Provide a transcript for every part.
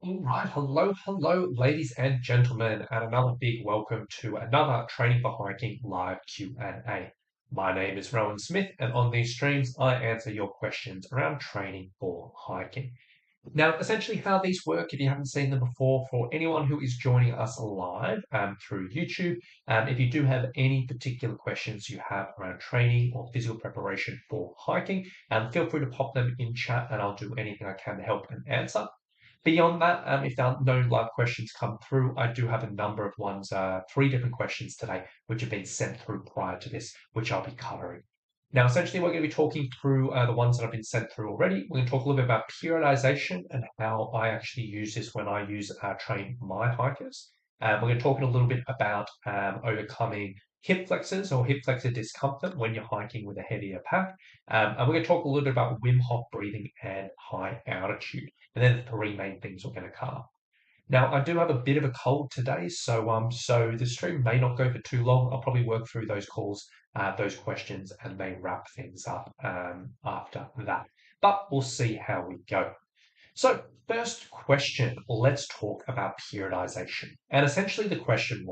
All right, hello, ladies and gentlemen, and another big welcome to another Training for Hiking live Q&A. My name is Rowan Smith, and on these streams, I answer your questions around training for hiking. Now, essentially, how these work, if you haven't seen them before, for anyone who is joining us live through YouTube, if you do have any particular questions you have around training or physical preparation for hiking, feel free to pop them in chat, and I'll do anything I can to help and answer. Beyond that, if there are no live questions come through, I do have a number of ones, three different questions today, which have been sent through prior to this, which I'll be covering. Now, essentially, we're going to be talking through the ones that have been sent through already. We're going to talk a little bit about periodization and how I actually use this when I train my hikers. We're going to talk a little bit about overcoming hip flexors or hip flexor discomfort when you're hiking with a heavier pack. And we're going to talk a little bit about Wim Hof breathing and high altitude. And then the three main things we're going to cover. Now, I do have a bit of a cold today, so the stream may not go for too long. I'll probably work through those questions, and may wrap things up after that. But we'll see how we go. So, first question, let's talk about periodization. And essentially, the question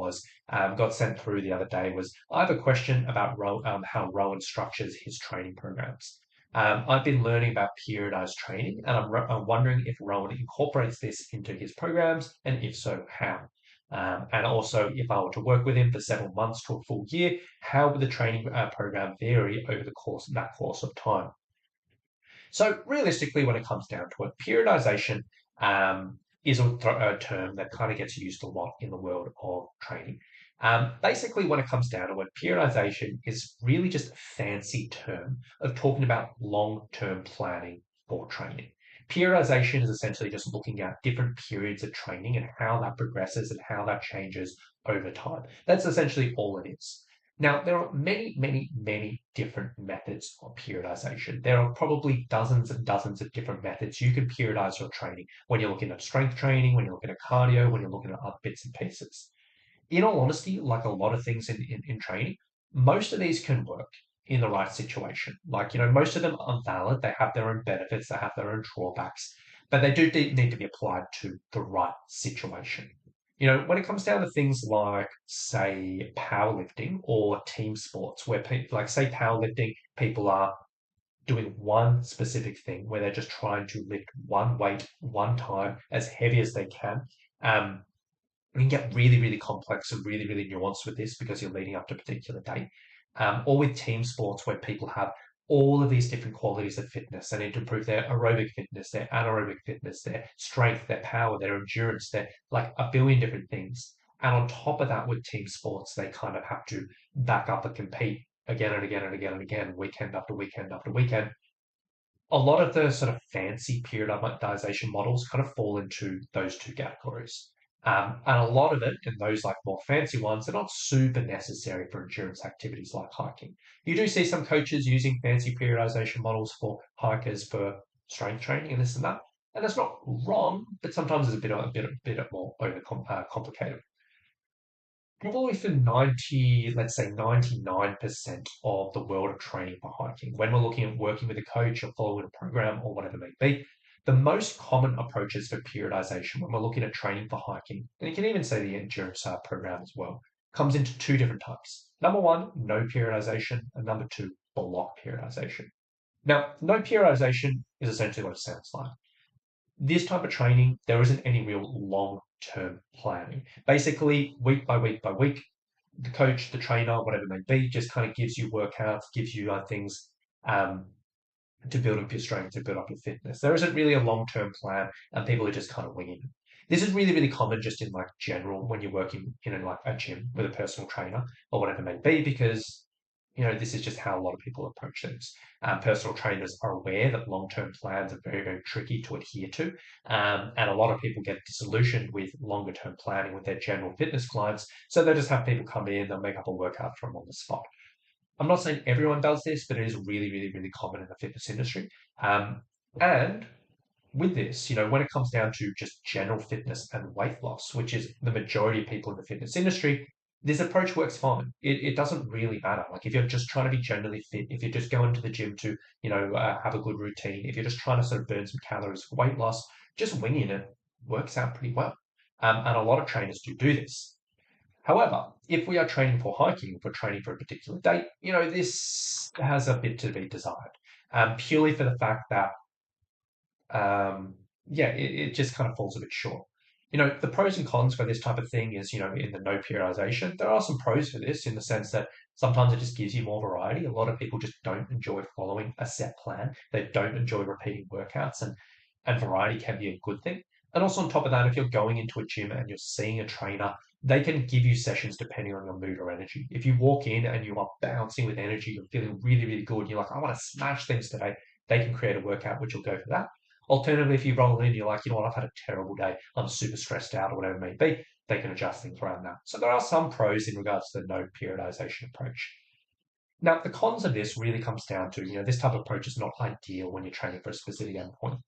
got sent through the other day, was I have a question about how Rowan structures his training programs. I've been learning about periodized training, and I'm wondering if Rowan incorporates this into his programs, and if so, how. And also, if I were to work with him for several months to a full year, how would the training program vary over that course of time? So realistically, when it comes down to it, periodization is a term that kind of gets used a lot in the world of training. Basically, when it comes down to it, periodization is really just a fancy term of talking about long-term planning for training. Periodization is essentially just looking at different periods of training and how that progresses and how that changes over time. That's essentially all it is. Now, there are many different methods of periodization. There are probably dozens and dozens of different methods you can periodize your training when you're looking at strength training, when you're looking at cardio, when you're looking at other bits and pieces. In all honesty, like a lot of things in training, most of these can work in the right situation. Like, most of them are valid. They have their own benefits, they have their own drawbacks, but they do need to be applied to the right situation. When it comes down to things like, say, powerlifting or team sports, where people, like, say, powerlifting, people are doing one specific thing where they're just trying to lift one weight, one time, as heavy as they can. You can get really complex and really nuanced with this because you're leading up to a particular date. Or with team sports where people have all of these different qualities of fitness. They need to improve their aerobic fitness, their anaerobic fitness, their strength, their power, their endurance, their like a billion different things. And on top of that, with team sports, they kind of have to back up and compete again and again and again and again, weekend after weekend after weekend. A lot of the sort of fancy periodization models kind of fall into those two categories. And a lot of it, in those like more fancy ones, are not super necessary for endurance activities like hiking. You do see some coaches using fancy periodization models for hikers for strength training and this and that. And that's not wrong, but sometimes it's a bit more complicated. Probably for 90, let's say 99% of the world of training for hiking, when we're looking at working with a coach or following a program or whatever it may be, the most common approaches for periodization when we're looking at training for hiking, and you can even say the endurance program as well, comes into two different types. Number one, no periodization, and number two, block periodization. Now, no periodization is essentially what it sounds like. This type of training, there isn't any real long-term planning. Basically, week by week by week, the coach, the trainer, whatever it may be, just kind of gives you workouts, gives you things to build up your strength, to build up your fitness. There isn't really a long-term plan, and people are just kind of winging it. This is really common just in like general when you're working in like a gym with a personal trainer or whatever it may be, because this is just how a lot of people approach things. Personal trainers are aware that long-term plans are very tricky to adhere to. And a lot of people get disillusioned with longer-term planning with their general fitness clients. So they just have people come in, they'll make up a workout for them on the spot. I'm not saying everyone does this, but it is really common in the fitness industry. And with this, when it comes down to just general fitness and weight loss, which is the majority of people in the fitness industry, this approach works fine. It doesn't really matter. Like if you're just trying to be generally fit, if you're just going to the gym to, have a good routine, if you're just trying to sort of burn some calories for weight loss, just winging it works out pretty well. And a lot of trainers do this. However, if we are training for hiking, if we're training for a particular date, this has a bit to be desired, purely for the fact that yeah, it just kind of falls a bit short. The pros and cons for this type of thing is, in the no periodization, there are some pros for this in the sense that sometimes it just gives you more variety. A lot of people just don't enjoy following a set plan. They don't enjoy repeating workouts, and variety can be a good thing. And also on top of that, if you're going into a gym and you're seeing a trainer, they can give you sessions depending on your mood or energy. If you walk in and you are bouncing with energy, you're feeling really, really good, you're like, I want to smash things today, they can create a workout which will go for that. Alternatively, if you roll in, you're like, you know what, I've had a terrible day, I'm super stressed out, or whatever it may be, they can adjust things around that. So there are some pros in regards to the no periodization approach. Now, the cons of this really comes down to, this type of approach is not ideal when you're training for a specific endpoint.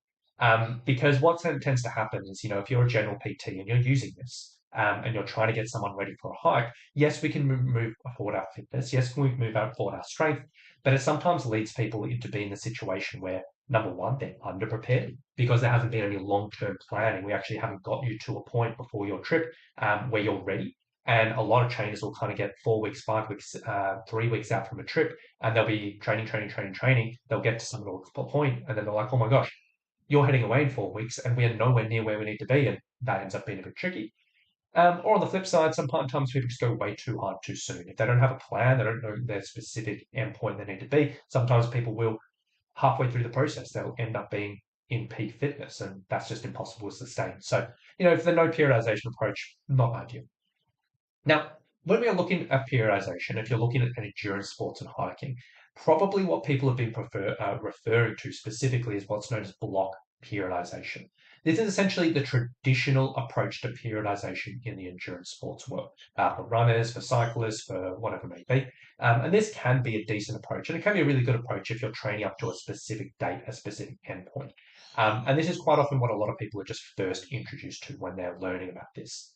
Because what tends to happen is, if you're a general PT and you're using this, and you're trying to get someone ready for a hike, yes, we can move forward our fitness. Yes, we move forward our strength, but it sometimes leads people into being in a situation where, number one, they're underprepared because there hasn't been any long-term planning. We actually haven't got you to a point before your trip where you're ready. And a lot of trainers will kind of get 4 weeks, 5 weeks, 3 weeks out from a trip, and they'll be training, training, training, training. They'll get to some little point, and then they're like, "Oh my gosh, you're heading away in 4 weeks, and we're nowhere near where we need to be," and that ends up being a bit tricky. Or on the flip side, sometimes people just go way too hard too soon. If they don't have a plan, they don't know their specific endpoint they need to be. Sometimes people will halfway through the process, they'll end up being in peak fitness, and that's just impossible to sustain. So, for the no periodization approach, not ideal. Now, when we are looking at periodization, if you're looking at endurance sports and hiking, probably what people have been referring to specifically is what's known as block periodization. This is essentially the traditional approach to periodization in the endurance sports world, for runners, for cyclists, for whatever it may be. And this can be a decent approach, and it can be a really good approach if you're training up to a specific date, a specific endpoint. And this is quite often what a lot of people are just first introduced to when they're learning about this.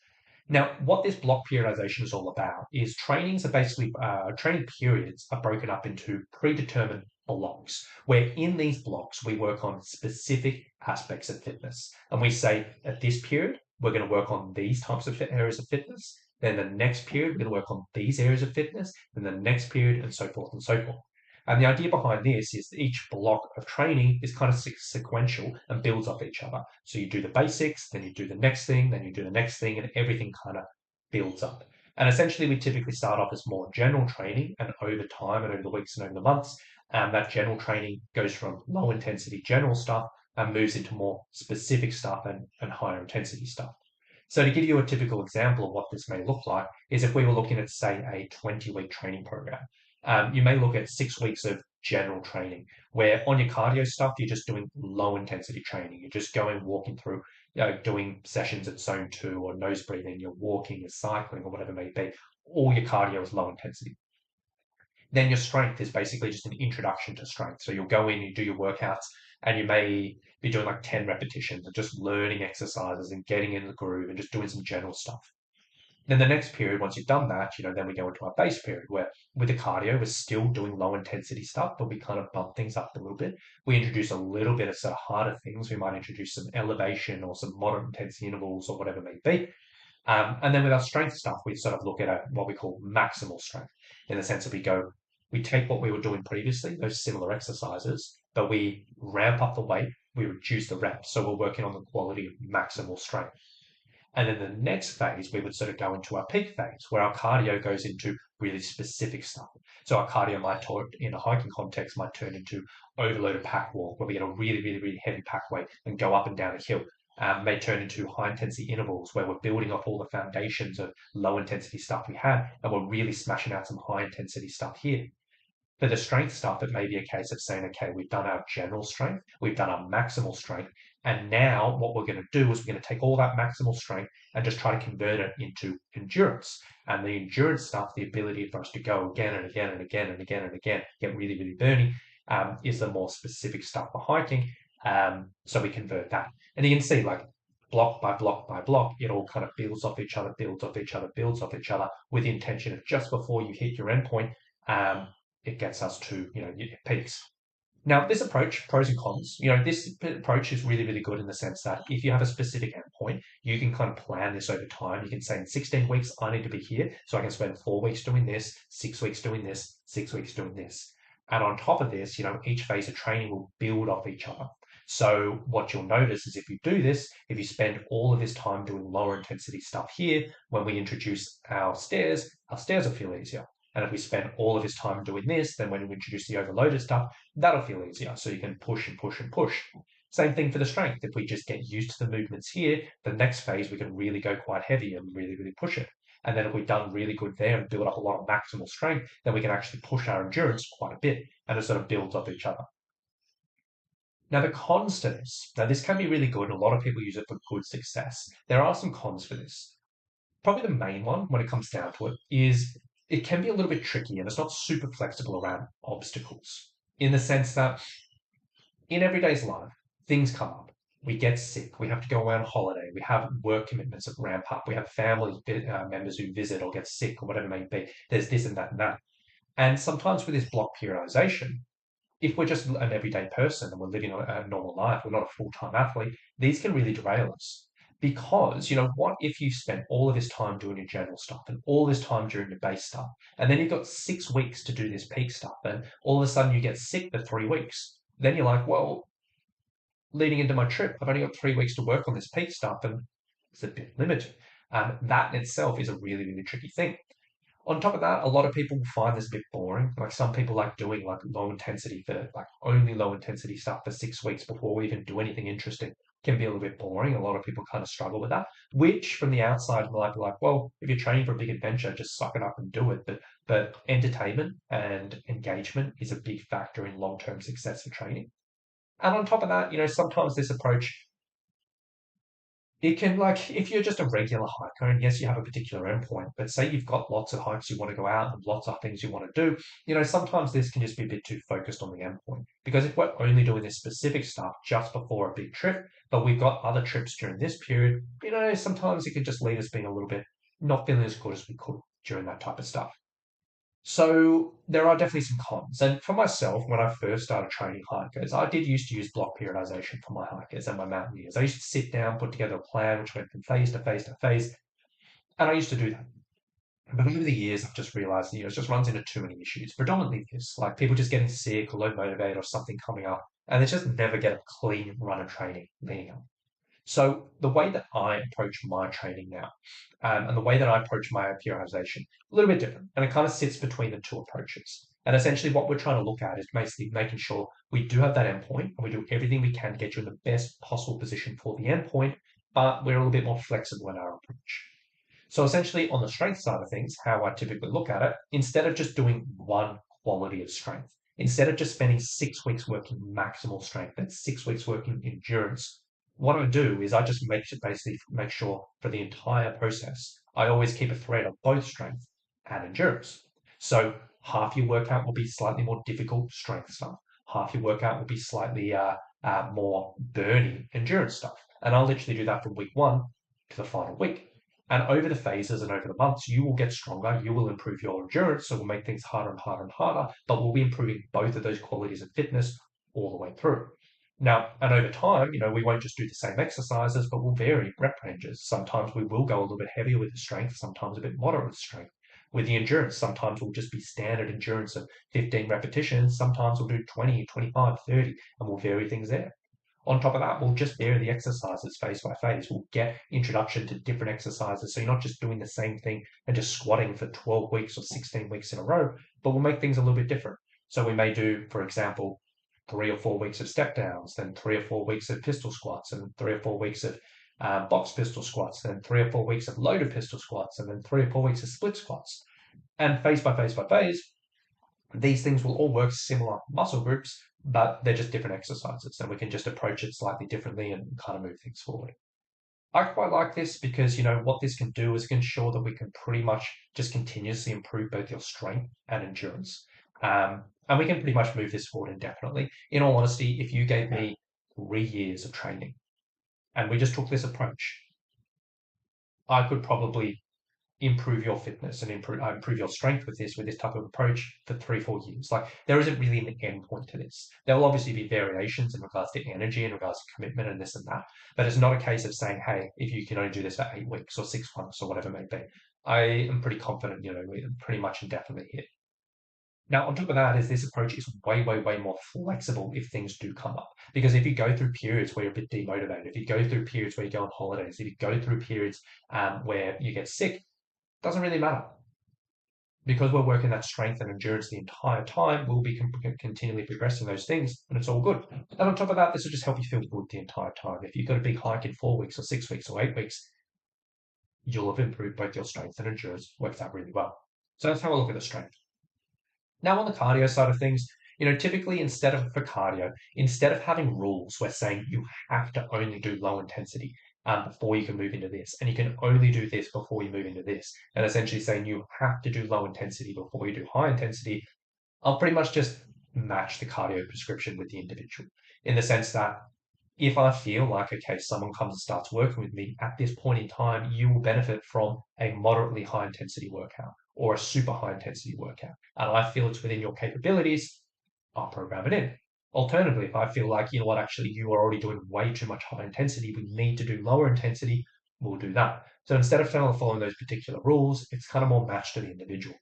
Now, what this block periodization is all about is trainings are basically training periods are broken up into predetermined blocks, where in these blocks we work on specific aspects of fitness. And we say at this period, we're going to work on these types of areas of fitness. Then the next period, we're going to work on these areas of fitness. Then the next period, and so forth and so forth. And the idea behind this is that each block of training is kind of sequential and builds off each other. So you do the basics, then you do the next thing, then you do the next thing, and everything kind of builds up. And essentially, we typically start off as more general training, and over time and over the weeks and over the months, that general training goes from low intensity general stuff and moves into more specific stuff and higher intensity stuff. So to give you a typical example of what this may look like is if we were looking at, say, a 20-week training program. You may look at 6 weeks of general training where on your cardio stuff, you're just doing low intensity training. You're just going, walking through, doing sessions at zone 2 or nose breathing, you're walking, you're cycling or whatever it may be. All your cardio is low intensity. Then your strength is basically just an introduction to strength. So you'll go in, you do your workouts, and you may be doing like 10 repetitions and just learning exercises and getting in the groove and just doing some general stuff. Then the next period, once you've done that, then we go into our base period where with the cardio, we're still doing low intensity stuff, but we kind of bump things up a little bit. We introduce a little bit of sort of harder things. We might introduce some elevation or some moderate intensity intervals or whatever it may be. And then with our strength stuff, we sort of look at what we call maximal strength in the sense that we take what we were doing previously, those similar exercises, but we ramp up the weight, we reduce the reps. So we're working on the quality of maximal strength. And then the next phase, we would sort of go into our peak phase where our cardio goes into really specific stuff. So our cardio might, in a hiking context, might turn into overloaded pack walk where we get a really, really, really heavy pack weight and go up and down a hill. May turn into high intensity intervals where we're building off all the foundations of low intensity stuff we had and we're really smashing out some high intensity stuff here. For the strength stuff, it may be a case of saying, okay, we've done our general strength, we've done our maximal strength, and now what we're going to do is we're going to take all that maximal strength and just try to convert it into endurance. And the endurance stuff, the ability for us to go again and again and again and again and again, get really, really burny, is the more specific stuff for hiking. So we convert that. And you can see like block by block by block, it all kind of builds off each other, builds off each other, builds off each other with the intention of just before you hit your endpoint, it gets us to, your peaks. Now, this approach, pros and cons, this approach is really, really good in the sense that if you have a specific endpoint, you can kind of plan this over time. You can say in 16 weeks, I need to be here. So I can spend 4 weeks doing this, 6 weeks doing this, 6 weeks doing this. And on top of this, each phase of training will build off each other. So what you'll notice is if you do this, if you spend all of this time doing lower intensity stuff here, when we introduce our stairs will feel easier. And if we spend all of this time doing this, then when we introduce the overloaded stuff, that'll feel easier. So you can push and push and push. Same thing for the strength. If we just get used to the movements here, the next phase we can really go quite heavy and really, really push it. And then if we've done really good there and build up a lot of maximal strength, then we can actually push our endurance quite a bit and it sort of builds off each other. Now, the cons to this, now this can be really good. And a lot of people use it for good success. There are some cons for this. Probably the main one when it comes down to it is it can be a little bit tricky and it's not super flexible around obstacles in the sense that in everyday's life, things come up. We get sick. We have to go away on holiday. We have work commitments that ramp up. We have family members who visit or get sick or whatever it may be. There's this and that and that. And sometimes with this block periodization, if we're just an everyday person and we're living a normal life, we're not a full-time athlete, these can really derail us. Because, what if you spent all of this time doing your general stuff and all this time during your base stuff, and then you've got 6 weeks to do this peak stuff, and all of a sudden you get sick for 3 weeks. Then you're like, well, leading into my trip, I've only got 3 weeks to work on this peak stuff, and it's a bit limited. That in itself is a really, really tricky thing. On top of that, a lot of people find this a bit boring. Like some people like doing like low intensity for like only low intensity stuff for 6 weeks before we even do anything interesting. Can be a little bit boring. A lot of people kind of struggle with that, which from the outside might be like, well, if you're training for a big adventure, just suck it up and do it. But entertainment and engagement is a big factor in long-term success of training. And on top of that, sometimes this approach it can, like, if you're just a regular hiker, and yes, you have a particular endpoint, but say you've got lots of hikes you want to go out and lots of things you want to do, sometimes this can just be a bit too focused on the endpoint. Because if we're only doing this specific stuff just before a big trip, but we've got other trips during this period, sometimes it could just leave us being a little bit not feeling as good as we could during that type of stuff. So there are definitely some cons. And for myself, when I first started training hikers, I did used to use block periodization for my hikers and my mountaineers. I used to sit down, put together a plan which went from phase to phase to phase, and I used to do that. But over the years, I've just realized, it just runs into too many issues. Predominantly this, like people just getting sick or low motivated or something coming up, and they just never get a clean run of training leading up. So the way that I approach my training now, and the way that I approach my periodization, a little bit different, and it kind of sits between the two approaches. And essentially, what we're trying to look at is basically making sure we do have that endpoint, and we do everything we can to get you in the best possible position for the endpoint, but we're a little bit more flexible in our approach. So essentially, on the strength side of things, how I typically look at it, instead of just doing one quality of strength, instead of just spending 6 weeks working maximal strength and 6 weeks working endurance, what I do is I just basically make sure for the entire process, I always keep a thread of both strength and endurance. So half your workout will be slightly more difficult strength stuff. Half your workout will be slightly more burning endurance stuff. And I'll literally do that from week one to the final week. And over the phases and over the months, you will get stronger. You will improve your endurance. So we'll make things harder and harder and harder, but we'll be improving both of those qualities of fitness all the way through. Now, and over time, we won't just do the same exercises, but we'll vary rep ranges. Sometimes we will go a little bit heavier with the strength, sometimes a bit moderate with strength. With the endurance, sometimes we'll just be standard endurance of 15 repetitions. Sometimes we'll do 20, 25, 30, and we'll vary things there. On top of that, we'll just vary the exercises phase by phase. We'll get introduction to different exercises. So you're not just doing the same thing and just squatting for 12 weeks or 16 weeks in a row, but we'll make things a little bit different. So we may do, for example, 3 or 4 weeks of step downs, then 3 or 4 weeks of pistol squats, and 3 or 4 weeks of box pistol squats, then 3 or 4 weeks of loaded pistol squats, and then 3 or 4 weeks of split squats. And phase by phase by phase, these things will all work similar muscle groups, but they're just different exercises, and we can just approach it slightly differently and kind of move things forward. I quite like this because, what this can do is ensure that we can pretty much just continuously improve both your strength and endurance. And we can pretty much move this forward indefinitely. In all honesty, if you gave me 3 years of training and we just took this approach, I could probably improve your fitness and improve your strength with this type of approach for 3-4 years. Like there isn't really an end point to this. There will obviously be variations in regards to energy, in regards to commitment and this and that, but it's not a case of saying, hey, if you can only do this for 8 weeks or 6 months or whatever it may be. I am pretty confident, we're pretty much indefinitely here. Now, on top of that, is this approach is way, way, way more flexible if things do come up. Because if you go through periods where you're a bit demotivated, if you go through periods where you go on holidays, if you go through periods where you get sick, doesn't really matter. Because we're working that strength and endurance the entire time, we'll be continually progressing those things, and it's all good. And on top of that, this will just help you feel good the entire time. If you've got a big hike in 4 weeks or 6 weeks or 8 weeks, you'll have improved both your strength and endurance. Works out really well. So that's how I look at the strength. Now, on the cardio side of things, typically instead of having rules, we're saying you have to only do low intensity before you can move into this, and you can only do this before you move into this, and essentially saying you have to do low intensity before you do high intensity. I'll pretty much just match the cardio prescription with the individual in the sense that if I feel like, okay, someone comes and starts working with me at this point in time, you will benefit from a moderately high intensity workout or a super high intensity workout, and I feel it's within your capabilities, I'll program it in. Alternatively, if I feel like, actually you are already doing way too much high intensity, we need to do lower intensity, we'll do that. So instead of following those particular rules, it's kind of more matched to the individual.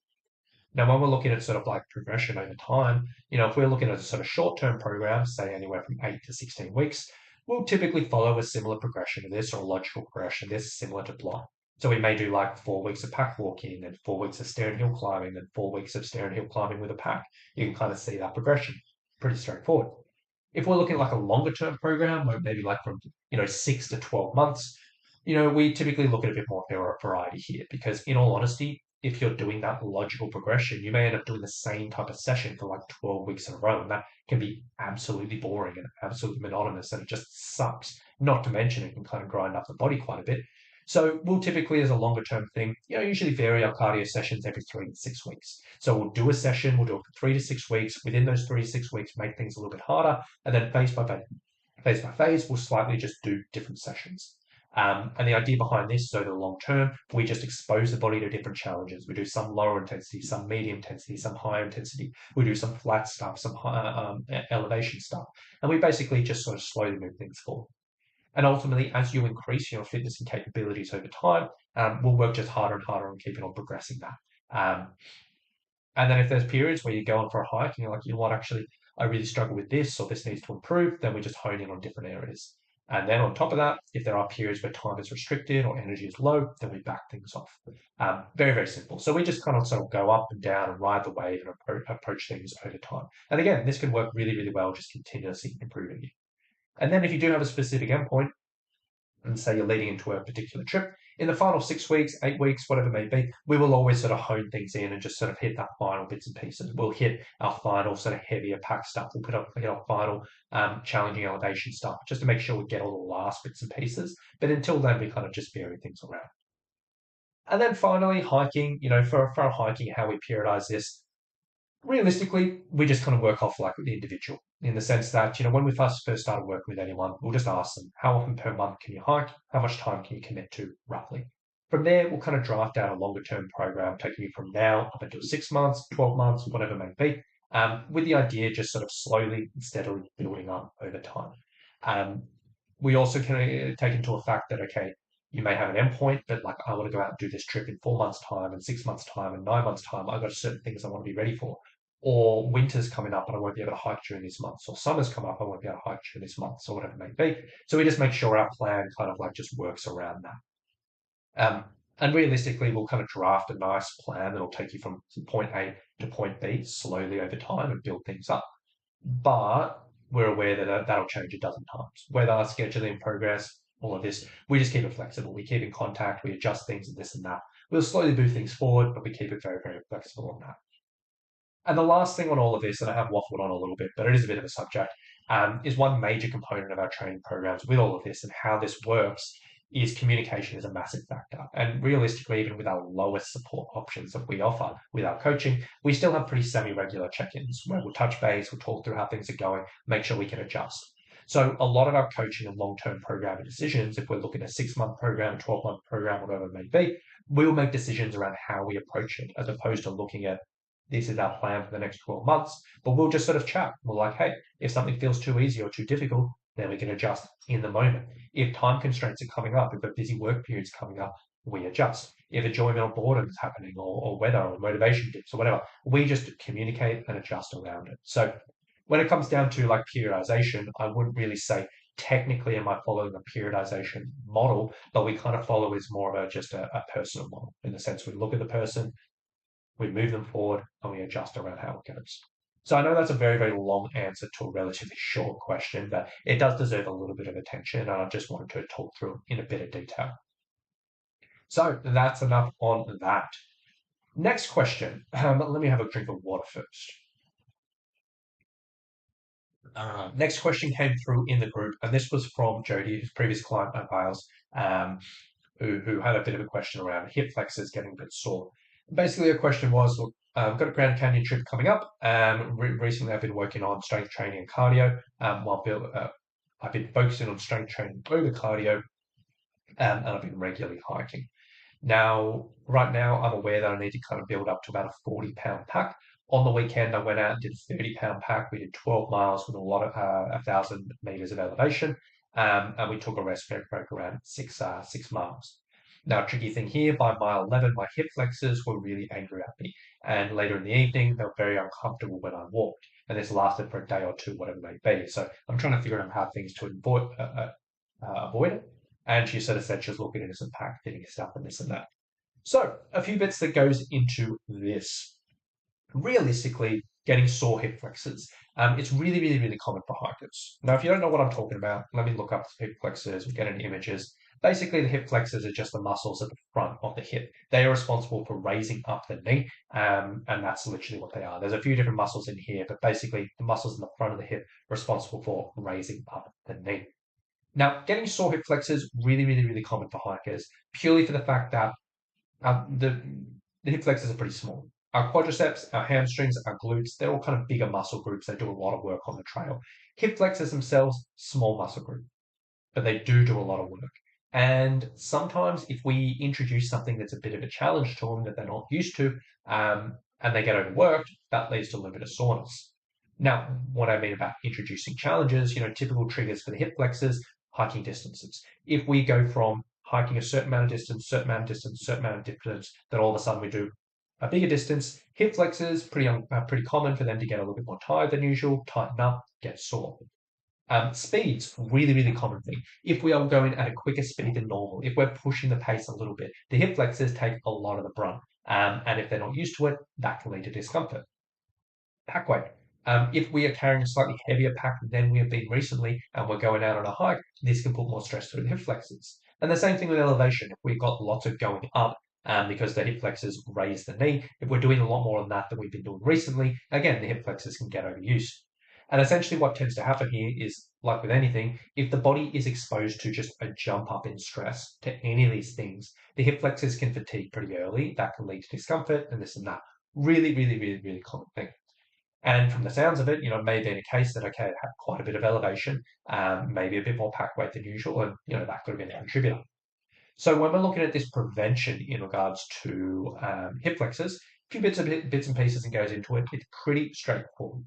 Now, when we're looking at sort of like progression over time, if we're looking at a sort of short-term program, say anywhere from 8 to 16 weeks, we'll typically follow a similar progression to this or a logical progression to this, similar to block. So we may do like 4 weeks of pack walking, then 4 weeks of stair and hill climbing, then 4 weeks of stair and hill climbing with a pack. You can kind of see that progression. Pretty straightforward. If we're looking at like a longer term program, or maybe like from 6 to 12 months, we typically look at a bit more variety here because in all honesty, if you're doing that logical progression, you may end up doing the same type of session for like 12 weeks in a row. And that can be absolutely boring and absolutely monotonous. And it just sucks. Not to mention it can kind of grind up the body quite a bit. So we'll typically, as a longer term thing, usually vary our cardio sessions every 3 to 6 weeks. So we'll do a session, we'll do it for 3 to 6 weeks. Within those 3 to 6 weeks, make things a little bit harder. And then phase by phase, we'll slightly just do different sessions. And the idea behind this is over the long term, we just expose the body to different challenges. We do some lower intensity, some medium intensity, some higher intensity. We do some flat stuff, some high, elevation stuff. And we basically just sort of slowly move things forward. And ultimately, as you increase your fitness and capabilities over time, we'll work just harder and harder on keeping on progressing that. And then if there's periods where you're going for a hike and you're like, what, actually, I really struggle with this or this needs to improve, then we just hone in on different areas. And then on top of that, if there are periods where time is restricted or energy is low, then we back things off. Very, very simple. So we just kind of sort of go up and down and ride the wave and approach things over time. And again, this can work really, really well, just continuously improving you. And then if you do have a specific endpoint, and say you're leading into a particular trip, in the final 6 weeks, 8 weeks, whatever it may be, we will always sort of hone things in and just sort of hit that final bits and pieces. We'll hit our final sort of heavier pack stuff. We'll hit our final challenging elevation stuff just to make sure we get all the last bits and pieces. But until then, we kind of just vary things around. And then finally, hiking, for our hiking, how we periodize this, realistically, we just kind of work off like the individual in the sense that, when we first started working with anyone, we'll just ask them, how often per month can you hike? How much time can you commit to roughly? From there, we'll kind of draft out a longer term program, taking you from now up until 6 months, 12 months, whatever it may be, with the idea just sort of slowly and steadily building up over time. We also can take into a fact that, okay, you may have an endpoint, but like I want to go out and do this trip in 4 months' time and 6 months' time and 9 months' time. I've got certain things I want to be ready for. Or winter's coming up and I won't be able to hike during these months. Or summer's come up, I won't be able to hike during this month, or whatever it may be. So we just make sure our plan kind of like just works around that. And realistically, we'll kind of draft a nice plan that'll take you from point A to point B slowly over time and build things up. But we're aware that that'll change a dozen times. Whether scheduling progress, all of this, we just keep it flexible. We keep in contact, we adjust things and this and that. We'll slowly move things forward, but we keep it very, very flexible on that. And the last thing on all of this, and I have waffled on a little bit, but it is a bit of a subject, is one major component of our training programs with all of this and how this works is communication is a massive factor. And realistically, even with our lowest support options that we offer with our coaching, we still have pretty semi-regular check-ins where we'll touch base, we'll talk through how things are going, make sure we can adjust. So a lot of our coaching and long-term programming decisions, if we're looking at a 6-month program, 12-month program, whatever it may be, we'll make decisions around how we approach it as opposed to looking at this is our plan for the next 12 months. But we'll just sort of chat. We're like, hey, if something feels too easy or too difficult, then we can adjust in the moment. If time constraints are coming up, if a busy work period's coming up, we adjust. If enjoyment or boredom is happening or weather or motivation dips or whatever, we just communicate and adjust around it. So when it comes down to like periodization, I wouldn't really say technically am I following a periodization model, but we kind of follow is more of just a personal model in the sense we look at the person, we move them forward, and we adjust around how it goes. So I know that's a very, very long answer to a relatively short question, but it does deserve a little bit of attention, and I just wanted to talk through it in a bit of detail. So that's enough on that. Next question. Let me have a drink of water first. Next question came through in the group, and this was from Jody, who's previous client at Wales, who had a bit of a question around hip flexors getting a bit sore. Basically, the question was, look, I've got a Grand Canyon trip coming up. Recently, I've been working on strength training and cardio. I've been focusing on strength training over cardio, and I've been regularly hiking. Now, right now, I'm aware that I need to kind of build up to about a 40-pound pack. On the weekend, I went out and did a 30-pound pack. We did 12 miles with a lot of 1,000 meters of elevation, and we took a rest break around 6 miles. Now, tricky thing here, by mile 11, my hip flexors were really angry at me. And later in the evening, they were very uncomfortable when I walked. And this lasted for a day or two, whatever it may be. So I'm trying to figure out how things to avoid it. And she sort of said she was looking into some pack fitting stuff and this and that. So a few bits that goes into this. Realistically, getting sore hip flexors. It's really, really, really common for hikers. Now, if you don't know what I'm talking about, let me look up hip flexors. We get any images. Basically, the hip flexors are just the muscles at the front of the hip. They are responsible for raising up the knee, and that's literally what they are. There's a few different muscles in here, but basically, the muscles in the front of the hip are responsible for raising up the knee. Now, getting sore hip flexors really, really, really common for hikers, purely for the fact that the hip flexors are pretty small. Our quadriceps, our hamstrings, our glutes, they're all kind of bigger muscle groups that do a lot of work on the trail. Hip flexors themselves, small muscle group, but they do a lot of work. And sometimes if we introduce something that's a bit of a challenge to them that they're not used to, and they get overworked, that leads to a little bit of soreness. Now, what I mean about introducing challenges, typical triggers for the hip flexors, hiking distances. If we go from hiking a certain amount of distance, certain amount of distance, certain amount of distance, then all of a sudden we do a bigger distance. Hip flexors, pretty common for them to get a little bit more tired than usual, tighten up, get sore. Speed's really, really common thing. If we are going at a quicker speed than normal, if we're pushing the pace a little bit, the hip flexors take a lot of the brunt. And if they're not used to it, that can lead to discomfort. Pack weight. If we are carrying a slightly heavier pack than we have been recently and we're going out on a hike, this can put more stress through the hip flexors. And the same thing with elevation. If we've got lots of going up, because the hip flexors raise the knee, if we're doing a lot more on that than we've been doing recently, again, the hip flexors can get overused. And essentially what tends to happen here is, like with anything, if the body is exposed to just a jump up in stress to any of these things, the hip flexors can fatigue pretty early. That can lead to discomfort and this and that. Really, really, really, really common thing. And from the sounds of it, it may have been a case that, okay, it had quite a bit of elevation, maybe a bit more pack weight than usual, and, that could have been a contributor. So when we're looking at this prevention in regards to hip flexors, a few bits and pieces and goes into it, it's pretty straightforward.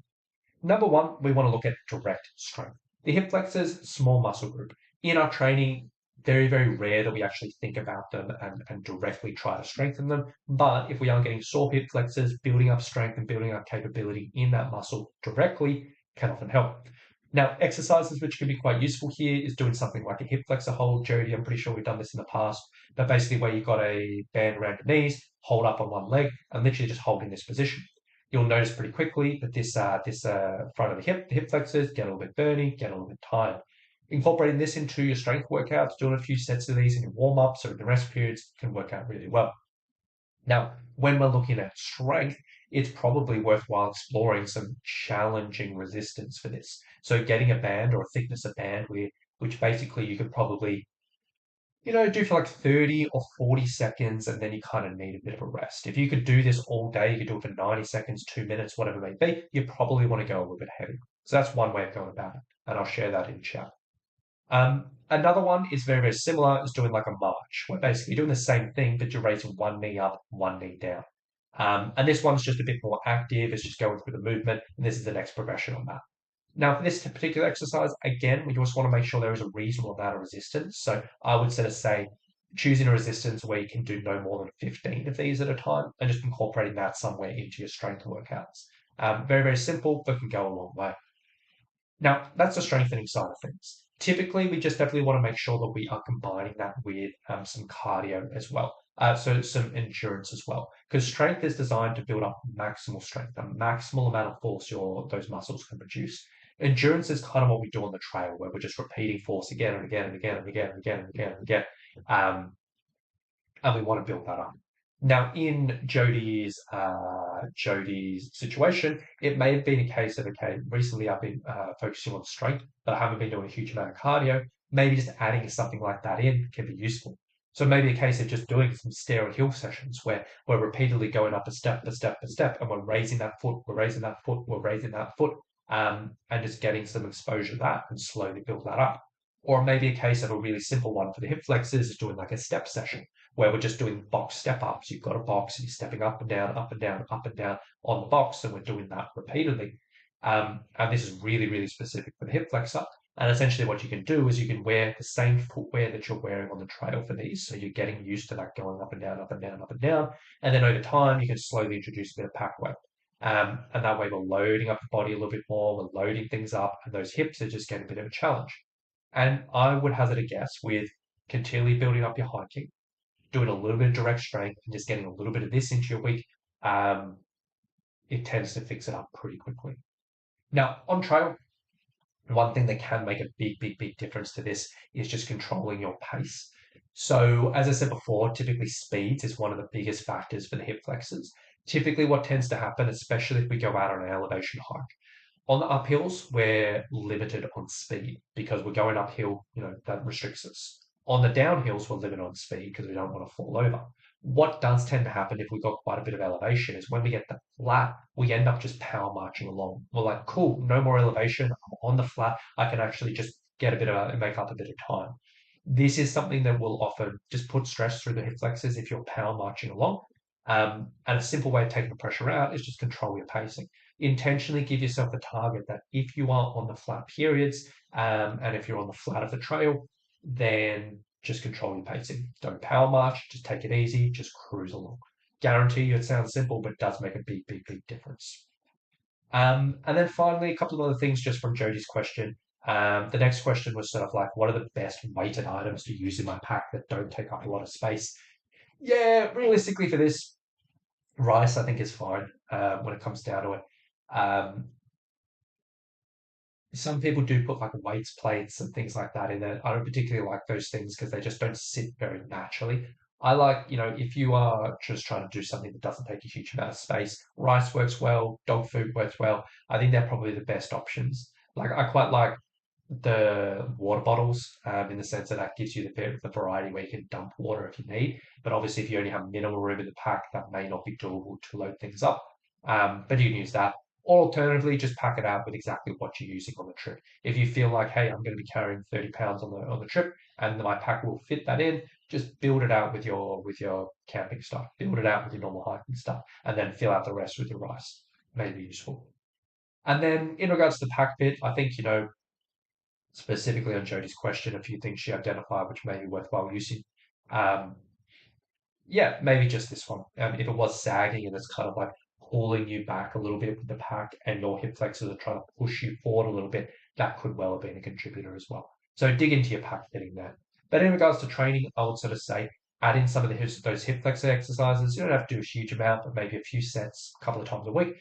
Number one, we want to look at direct strength. The hip flexors, small muscle group. In our training, very, very rare that we actually think about them and directly try to strengthen them. But if we are getting sore hip flexors, building up strength and building up capability in that muscle directly can often help. Now, exercises which can be quite useful here is doing something like a hip flexor hold. Jody, I'm pretty sure we've done this in the past, but basically where you've got a band around your knees, hold up on one leg, and literally just hold in this position. You'll notice pretty quickly that this front of the hip flexors get a little bit burny, get a little bit tired. Incorporating this into your strength workouts, doing a few sets of these in your warm-ups or in the rest periods can work out really well. Now, when we're looking at strength, it's probably worthwhile exploring some challenging resistance for this. So getting a band or a thickness of band which basically you could probably do for like 30 or 40 seconds, and then you kind of need a bit of a rest. If you could do this all day, you could do it for 90 seconds, 2 minutes, whatever it may be, you probably want to go a little bit heavy. So that's one way of going about it, and I'll share that in chat. Another one is very, very similar, is doing like a march, where basically you're doing the same thing, but you're raising one knee up, one knee down. And this one's just a bit more active. It's just going through the movement, and this is the next progression on that. Now, for this particular exercise, again, we just want to make sure there is a reasonable amount of resistance. So I would sort of say choosing a resistance where you can do no more than 15 of these at a time and just incorporating that somewhere into your strength workouts. Very, very simple, but can go a long way. Now, that's the strengthening side of things. Typically, we just definitely want to make sure that we are combining that with some cardio as well. So some endurance as well, because strength is designed to build up maximal strength, the maximal amount of force those muscles can produce. Endurance is kind of what we do on the trail, where we're just repeating force again and again and again and again and again and again and again. Um, and we want to build that up. Now, in Jody's situation, it may have been a case of okay, recently I've been focusing on strength, but I haven't been doing a huge amount of cardio. Maybe just adding something like that in can be useful. So maybe a case of just doing some stair and hill sessions where we're repeatedly going up a step, a step, a step, and we're raising that foot, we're raising that foot, we're raising that foot, and just getting some exposure to that and slowly build that up. Or maybe a case of a really simple one for the hip flexors is doing like a step session where we're just doing box step ups. You've got a box and you're stepping up and down, up and down, up and down on the box, and we're doing that repeatedly. And this is really, really specific for the hip flexor. And essentially, what you can do is you can wear the same footwear that you're wearing on the trail for these. So you're getting used to that going up and down, up and down, up and down. And then over time, you can slowly introduce a bit of pack weight. And that way, we're loading up the body a little bit more, we're loading things up, and those hips are just getting a bit of a challenge. And I would hazard a guess with continually building up your hiking, doing a little bit of direct strength and just getting a little bit of this into your week, um, it tends to fix it up pretty quickly. Now, on trail, one thing that can make a big, big, big difference to this is just controlling your pace. So, as I said before, typically speeds is one of the biggest factors for the hip flexors. Typically, what tends to happen, especially if we go out on an elevation hike, on the uphills, we're limited on speed because we're going uphill, that restricts us. On the downhills, we're limited on speed because we don't want to fall over. What does tend to happen if we've got quite a bit of elevation is when we get the flat, we end up just power marching along. We're like, cool, no more elevation. I'm on the flat. I can actually just make up a bit of time. This is something that will often just put stress through the hip flexors if you're power marching along. And a simple way of taking the pressure out is just control your pacing. Intentionally give yourself a target that if you are on the flat periods, and if you're on the flat of the trail, then just control your pacing. Don't power march, just take it easy, just cruise along. Guarantee you it sounds simple, but it does make a big, big, big difference. And then finally, a couple of other things just from Jody's question. The next question was sort of like, what are the best weighted items to use in my pack that don't take up a lot of space? Yeah, realistically for this, rice I think is fine when it comes down to it. Um, some people do put like weights plates and things like that in there. I don't particularly like those things because they just don't sit very naturally. I like, if you are just trying to do something that doesn't take a huge amount of space, rice works well, dog food works well. I think they're probably the best options. Like I quite like the water bottles in the sense that that gives you the variety where you can dump water if you need. But obviously, if you only have minimal room in the pack, that may not be doable to load things up. But you can use that. Or alternatively, just pack it out with exactly what you're using on the trip. If you feel like, hey, I'm going to be carrying 30 pounds on the trip, and my pack will fit that in, just build it out with your camping stuff. Build it out with your normal hiking stuff, and then fill out the rest with your rice. May be useful. And then in regards to the pack pit, I think specifically on Jody's question, a few things she identified which may be worthwhile using. Um, yeah, maybe just this one. If it was sagging and it's kind of like pulling you back a little bit with the pack and your hip flexors are trying to push you forward a little bit, that could well have been a contributor as well. So dig into your pack fitting there. But in regards to training, I would sort of say add in some of those hip flexor exercises. You don't have to do a huge amount, but maybe a few sets a couple of times a week.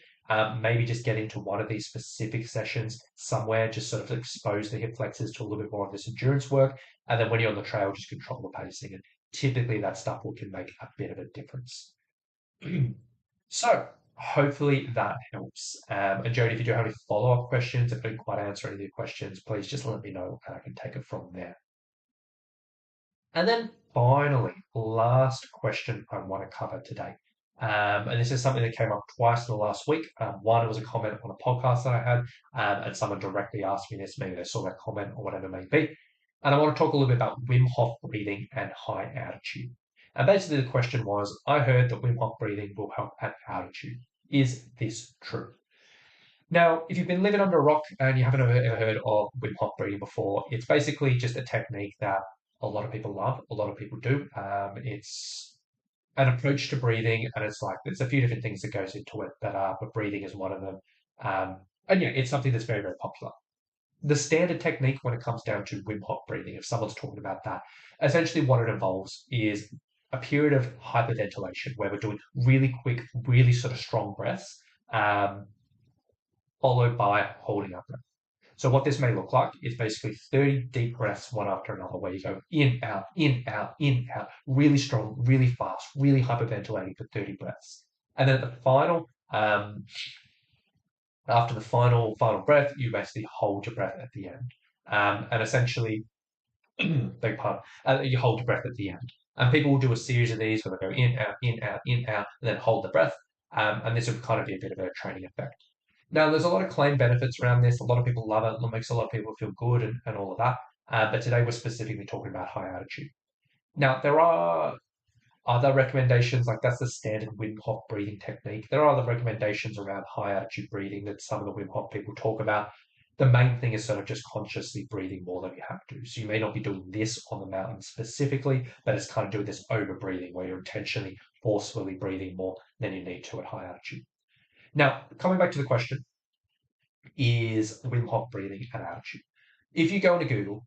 Maybe just get into one of these specific sessions somewhere, just sort of expose the hip flexors to a little bit more of this endurance work. And then when you're on the trail, just control the pacing. And typically that stuff can make a bit of a difference. So hopefully that helps. And Jody, if you do have any follow-up questions, if I didn't quite answer any of your questions, please just let me know and I can take it from there. And then finally, last question I want to cover today. And this is something that came up twice in the last week. One, it was a comment on a podcast that I had, and someone directly asked me this. Maybe they saw that comment or whatever it may be. And I want to talk a little bit about Wim Hof breathing and high altitude. And basically, the question was, I heard that Wim Hof breathing will help at altitude. Is this true? Now, if you've been living under a rock and you haven't ever heard of Wim Hof breathing before, it's basically just a technique that a lot of people love, a lot of people do. It's an approach to breathing, and it's like there's a few different things that goes into it, but breathing is one of them. And yeah, it's something that's very, very popular. The standard technique when it comes down to Wim Hof breathing, if someone's talking about that, essentially what it involves is a period of hyperventilation where we're doing really quick, really sort of strong breaths, um, followed by holding our breath. So what this may look like is basically 30 deep breaths one after another, where you go in, out, in, out, in, out, really strong, really fast, really hyperventilating for 30 breaths. And then at the final, after the final breath, you basically hold your breath at the end. And essentially, beg pardon, you hold your breath at the end. And people will do a series of these where they go in, out, in, out, in, out, and then hold the breath. And this will kind of be a bit of a training effect. Now, there's a lot of claim benefits around this. A lot of people love it. It makes a lot of people feel good and all of that. But today we're specifically talking about high altitude. Now, there are other recommendations, like that's the standard Wim Hof breathing technique. There are other recommendations around high altitude breathing that some of the Wim Hof people talk about. The main thing is sort of just consciously breathing more than you have to. So you may not be doing this on the mountain specifically, but it's kind of doing this over breathing where you're intentionally, forcefully breathing more than you need to at high altitude. Now, coming back to the question, is Wim Hof breathing at altitude? If you go into Google,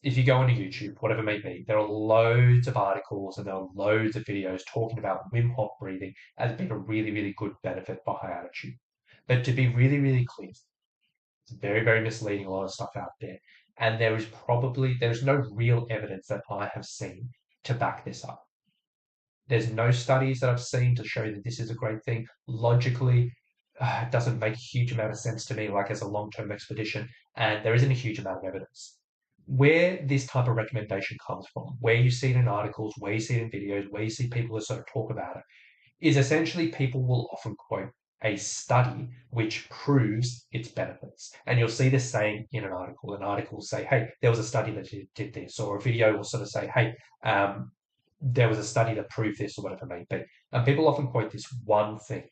if you go into YouTube, whatever it may be, there are loads of articles and there are loads of videos talking about Wim Hof breathing as being a really, really good benefit for high altitude. But to be really, really clear, it's very, very misleading, a lot of stuff out there. And there's no real evidence that I have seen to back this up. There's no studies that I've seen to show that this is a great thing. Logically, it doesn't make a huge amount of sense to me, like as a long-term expedition, and there isn't a huge amount of evidence. Where this type of recommendation comes from, where you see it in articles, where you see it in videos, where you see people that sort of talk about it, is essentially people will often quote a study which proves its benefits. And you'll see this saying in an article. An article will say, hey, there was a study that did this, or a video will sort of say, hey, there was a study that proved this, or whatever it may be. And people often quote this one thing.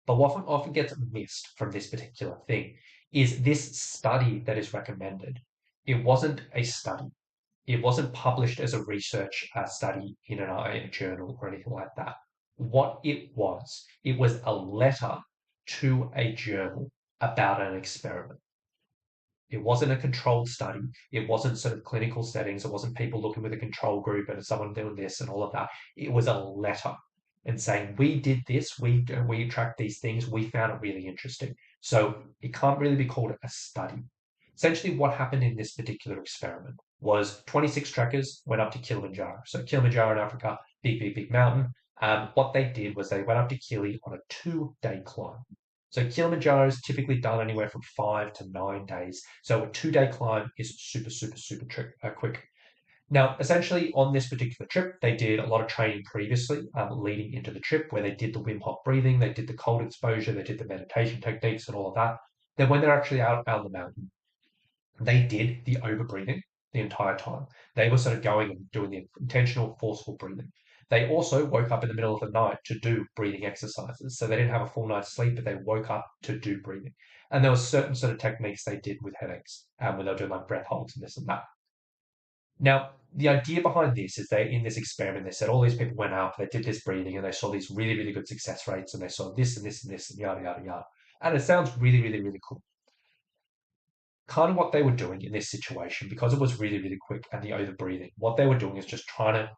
But what often gets missed from this particular thing is this study that is recommended. It wasn't a study. It wasn't published as a research study in a journal or anything like that. What it was a letter to a journal about an experiment. It wasn't a controlled study. It wasn't sort of clinical settings. It wasn't people looking with a control group and someone doing this and all of that. It was a letter and saying, we did this, we tracked these things, we found it really interesting. So it can't really be called a study. Essentially, what happened in this particular experiment was 26 trekkers went up to Kilimanjaro. So Kilimanjaro in Africa, big, big, big mountain. What they did was they went up to Kili on a 2-day climb. So Kilimanjaro is typically done anywhere from 5 to 9 days. So a 2-day climb is super, super, super quick. Now, essentially, on this particular trip, they did a lot of training previously, leading into the trip, where they did the Wim Hof breathing, they did the cold exposure, they did the meditation techniques and all of that. Then when they're actually out on the mountain, they did the over breathing the entire time. They were sort of going and doing the intentional, forceful breathing. They also woke up in the middle of the night to do breathing exercises. So they didn't have a full night's sleep, but they woke up to do breathing. And there were certain sort of techniques they did with headaches, when they were doing like breath holds and this and that. Now, the idea behind this is in this experiment, they said all these people went out, they did this breathing, and they saw these really, really good success rates, and they saw this and this and this and yada, yada, yada. And it sounds really, really, really cool. Kind of what they were doing in this situation, because it was really, really quick and the over breathing, what they were doing is just trying to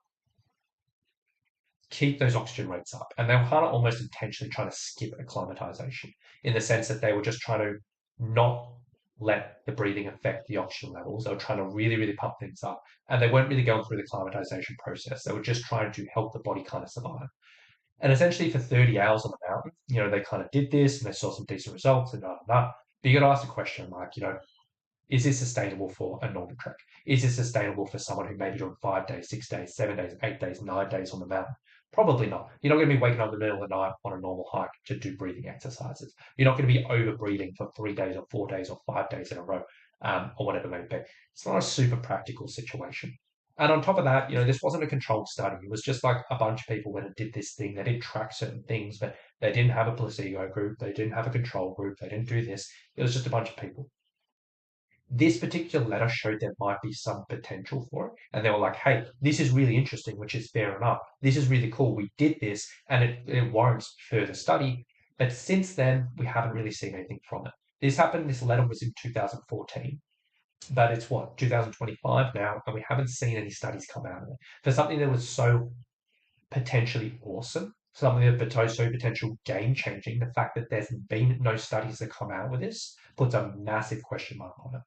keep those oxygen rates up. And they were kind of almost intentionally trying to skip acclimatization in the sense that they were just trying to not let the breathing affect the oxygen levels. They were trying to really, really pump things up. And they weren't really going through the acclimatization process. They were just trying to help the body kind of survive. And essentially for 30 hours on the mountain, they kind of did this and they saw some decent results and that. But you got to ask the question, like, is this sustainable for a normal trek? Is this sustainable for someone who may be doing 5 days, 6 days, 7 days, 8 days, 9 days on the mountain? Probably not. You're not going to be waking up in the middle of the night on a normal hike to do breathing exercises. You're not going to be over breathing for 3 days or 4 days or 5 days in a row, or whatever it may be. It's not a super practical situation. And on top of that, this wasn't a controlled study. It was just like a bunch of people went and did this thing. They did track certain things, but they didn't have a placebo group. They didn't have a control group. They didn't do this. It was just a bunch of people. This particular letter showed there might be some potential for it. And they were like, hey, this is really interesting, which is fair enough. This is really cool. We did this and it warrants further study. But since then, we haven't really seen anything from it. This letter was in 2014, but it's what, 2025 now, and we haven't seen any studies come out of it. For something that was so potentially awesome, something that was so potential game changing, the fact that there's been no studies that come out with this puts a massive question mark on it.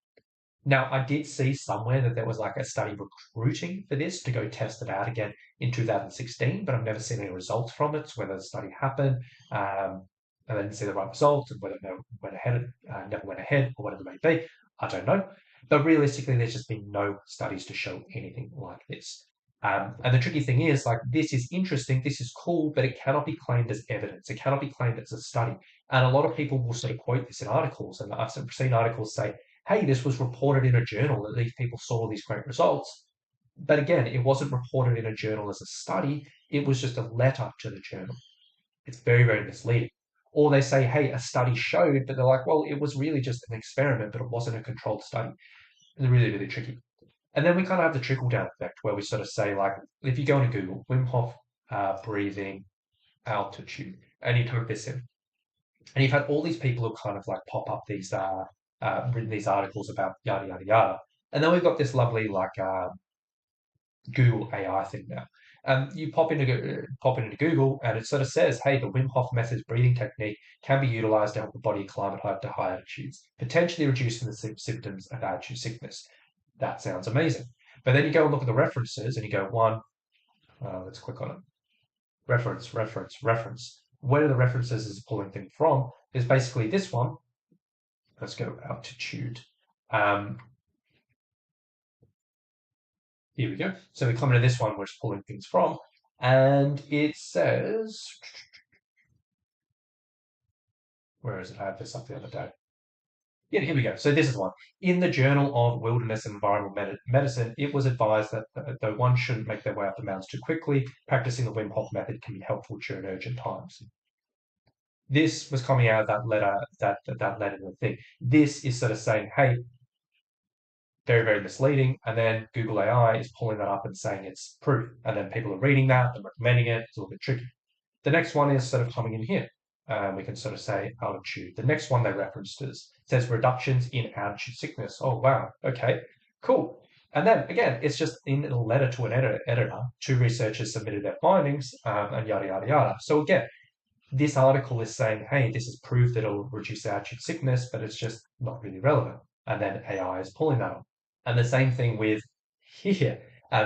Now, I did see somewhere that there was like a study recruiting for this to go test it out again in 2016, but I've never seen any results from it. So whether the study happened, and I didn't see the right results, and whether it never went ahead, or whatever it may be, I don't know. But realistically, there's just been no studies to show anything like this. And the tricky thing is, like, this is interesting, this is cool, but it cannot be claimed as evidence. It cannot be claimed as a study. And a lot of people will sort of quote this in articles, and I've seen articles say, hey, this was reported in a journal that these people saw these great results. But again, it wasn't reported in a journal as a study, it was just a letter to the journal. It's very, very misleading. Or they say, hey, a study showed, but they're like, well, it was really just an experiment, but it wasn't a controlled study. It's really, really tricky. And then we kind of have the trickle down effect where we sort of say, like, if you go into Google, Wim Hof breathing altitude, and you type this in, and you've had all these people who kind of like pop up these written these articles about yada yada yada, and then we've got this lovely like Google AI thing now. You pop into Google, and it sort of says, "Hey, the Wim Hof method's breathing technique can be utilized to help the body acclimate to high altitudes, potentially reducing the symptoms of altitude sickness." That sounds amazing. But then you go and look at the references, and you go, let's click on it. Reference, reference, reference. Where are the references is pulling things from? Is basically this one. Let's go altitude. Here we go. So we come into this one, which is pulling things from, and it says, where is it? I had this up the other day. Yeah, here we go. So this is one. In the Journal of Wilderness and Environmental Medicine, it was advised that though one shouldn't make their way up the mountains too quickly, practicing the Wim Hof method can be helpful during urgent times. This was coming out of that letter, that letter the thing. This is sort of saying, hey, very, very misleading. And then Google AI is pulling that up and saying it's proof. And then people are reading that and recommending it. It's a little bit tricky. The next one is sort of coming in here. We can sort of say altitude. The next one they referenced says reductions in altitude sickness. Oh, wow. Okay, cool. And then again, it's just in a letter to an editor. Two researchers submitted their findings and yada, yada, yada. So again, this article is saying, hey, this is proof that it'll reduce altitude sickness, but it's just not really relevant. And then AI is pulling that on. And the same thing with here.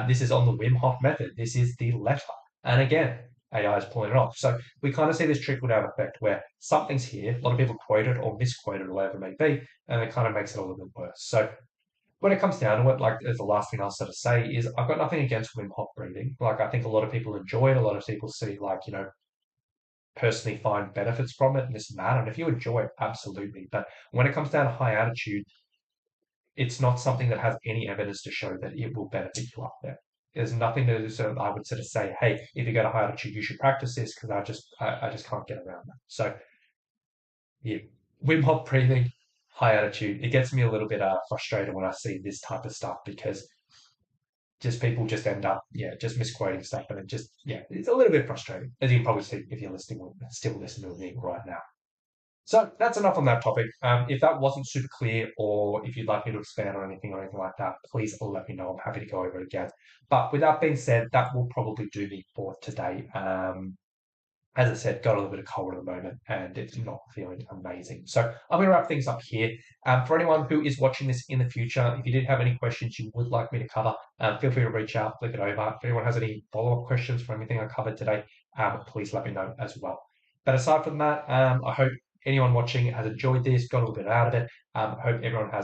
This is on the Wim Hof method. This is the letter. And again, AI is pulling it off. So we kind of see this trickle down effect where something's here, a lot of people quote it or misquote it or whatever it may be, and it kind of makes it a little bit worse. So when it comes down to it, like the last thing I'll sort of say is I've got nothing against Wim Hof breathing. Like I think a lot of people enjoy it. A lot of people see like, personally find benefits from it and this and that. And if you enjoy it, absolutely. But when it comes down to high altitude, it's not something that has any evidence to show that it will benefit you up there. There's nothing to sort of, I would sort of say, hey, if you go to high altitude, you should practice this because I just can't get around that. So yeah, Wim Hof breathing, high altitude. It gets me a little bit frustrated when I see this type of stuff because just people just end up, just misquoting stuff, and it's a little bit frustrating, as you can probably see if you're still listening to me right now. So that's enough on that topic. If that wasn't super clear, or if you'd like me to expand on anything or anything like that, please let me know. I'm happy to go over it again. But with that being said, that will probably do me for today. As I said, got a little bit of cold at the moment and it's not feeling amazing. So I'm going to wrap things up here. For anyone who is watching this in the future, if you did have any questions you would like me to cover, feel free to reach out, flick it over. If anyone has any follow-up questions for anything I covered today, please let me know as well. But aside from that, I hope anyone watching has enjoyed this, got a little bit out of it. I hope everyone has